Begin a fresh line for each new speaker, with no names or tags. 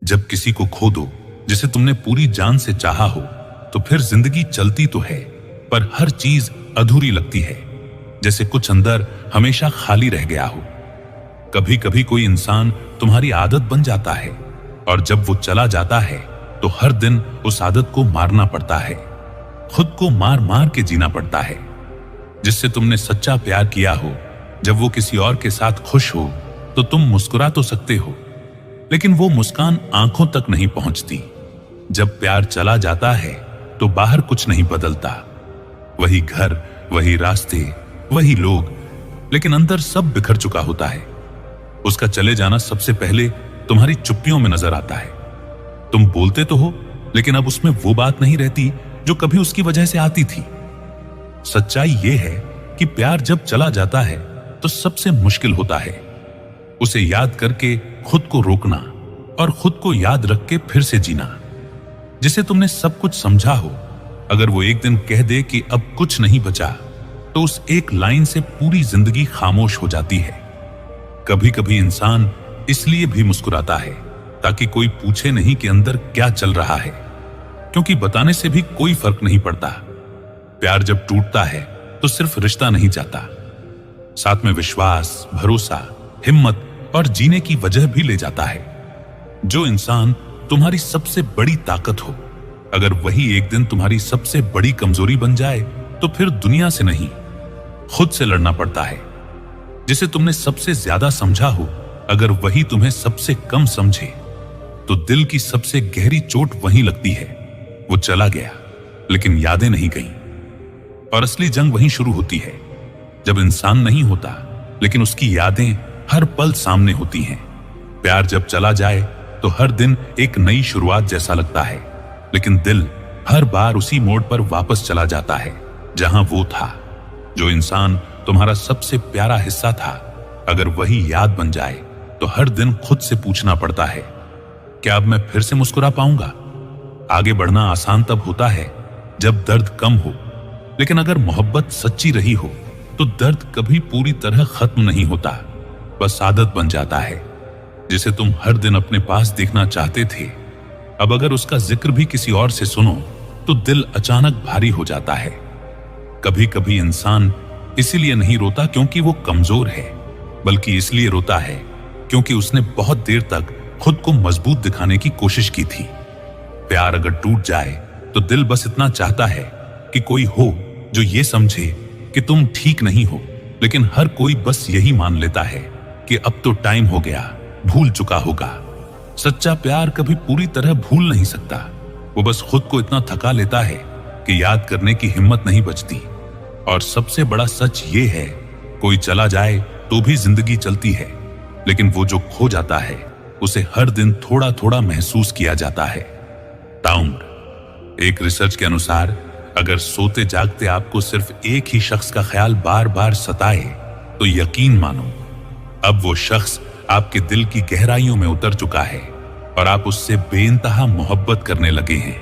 जब किसी को खो दो जिसे तुमने पूरी जान से चाहा हो, तो फिर जिंदगी चलती तो है पर हर चीज अधूरी लगती है, जैसे कुछ अंदर हमेशा खाली रह गया हो। कभी कभी कोई इंसान तुम्हारी आदत बन जाता है और जब वो चला जाता है तो हर दिन उस आदत को मारना पड़ता है, खुद को मार मार के जीना पड़ता है। जिससे तुमने सच्चा प्यार किया हो, जब वो किसी और के साथ खुश हो तो तुम मुस्कुरा तो सकते हो, लेकिन वो मुस्कान आंखों तक नहीं पहुंचती। जब प्यार चला जाता है तो बाहर कुछ नहीं बदलता, वही घर, वही रास्ते, वही लोग, लेकिन अंदर सब बिखर चुका होता है। उसका चले जाना सबसे पहले तुम्हारी चुप्पियों में नजर आता है। तुम बोलते तो हो, लेकिन अब उसमें वो बात नहीं रहती जो कभी उसकी वजह से आती थी। सच्चाई ये है कि प्यार जब चला जाता है तो सबसे मुश्किल होता है उसे याद करके खुद को रोकना और खुद को याद रख के फिर से जीना। जिसे तुमने सब कुछ समझा हो, अगर वो एक दिन कह दे कि अब कुछ नहीं बचा, तो उस एक लाइन से पूरी जिंदगी खामोश हो जाती है। कभी कभी इंसान इसलिए भी मुस्कुराता है ताकि कोई पूछे नहीं कि अंदर क्या चल रहा है, क्योंकि बताने से भी कोई फर्क नहीं पड़ता। प्यार जब टूटता है तो सिर्फ रिश्ता नहीं जाता, साथ में विश्वास, भरोसा, हिम्मत और जीने की वजह भी ले जाता है। जो इंसान तुम्हारी सबसे बड़ी ताकत हो, अगर वही एक दिन तुम्हारी सबसे बड़ी कमजोरी बन जाए तो फिर दुनिया से नहीं, खुद से लड़ना पड़ता है। जिसे तुमने सबसे ज्यादा समझा हो, अगर वही तुम्हें सबसे कम समझे तो दिल की सबसे गहरी चोट वहीं लगती है। वो चला गया लेकिन यादें नहीं गईं, और असली जंग वहीं शुरू होती है जब इंसान नहीं होता लेकिन उसकी यादें हर पल सामने होती हैं। प्यार जब चला जाए तो हर दिन एक नई शुरुआत जैसा लगता है, लेकिन दिल हर बार उसी मोड़ पर वापस चला जाता है जहां वो था। जो इंसान तुम्हारा सबसे प्यारा हिस्सा था, अगर वही याद बन जाए तो हर दिन खुद से पूछना पड़ता है, क्या अब मैं फिर से मुस्कुरा पाऊंगा? आगे बढ़ना आसान तब होता है जब दर्द कम हो, लेकिन अगर मोहब्बत सच्ची रही हो तो दर्द कभी पूरी तरह खत्म नहीं होता, बस आदत बन जाता है। जिसे तुम हर दिन अपने पास देखना चाहते थे, अब अगर उसका जिक्र भी किसी और से सुनो तो दिल अचानक भारी हो जाता है। कभी कभी इंसान इसीलिए नहीं रोता क्योंकि वो कमजोर है, बल्कि इसलिए रोता है क्योंकि उसने बहुत देर तक खुद को मजबूत दिखाने की कोशिश की थी। प्यार अगर टूट जाए तो दिल बस इतना चाहता है कि कोई हो जो ये समझे कि तुम ठीक नहीं हो, लेकिन हर कोई बस यही मान लेता है कि अब तो टाइम हो गया, भूल चुका होगा। सच्चा प्यार कभी पूरी तरह भूल नहीं सकता, वो बस खुद को इतना थका लेता है कि याद करने की हिम्मत नहीं बचती। और सबसे बड़ा सच ये है, कोई चला जाए तो भी जिंदगी चलती है, लेकिन वो जो खो जाता है उसे हर दिन थोड़ा थोड़ा महसूस किया जाता है। ताउम्र, एक रिसर्च के अनुसार अगर सोते जागते आपको सिर्फ एक ही शख्स का ख्याल बार बार सताए तो यकीन मानो अब वो शख्स आपके दिल की गहराइयों में उतर चुका है और आप उससे बेइंतहा मोहब्बत करने लगे हैं।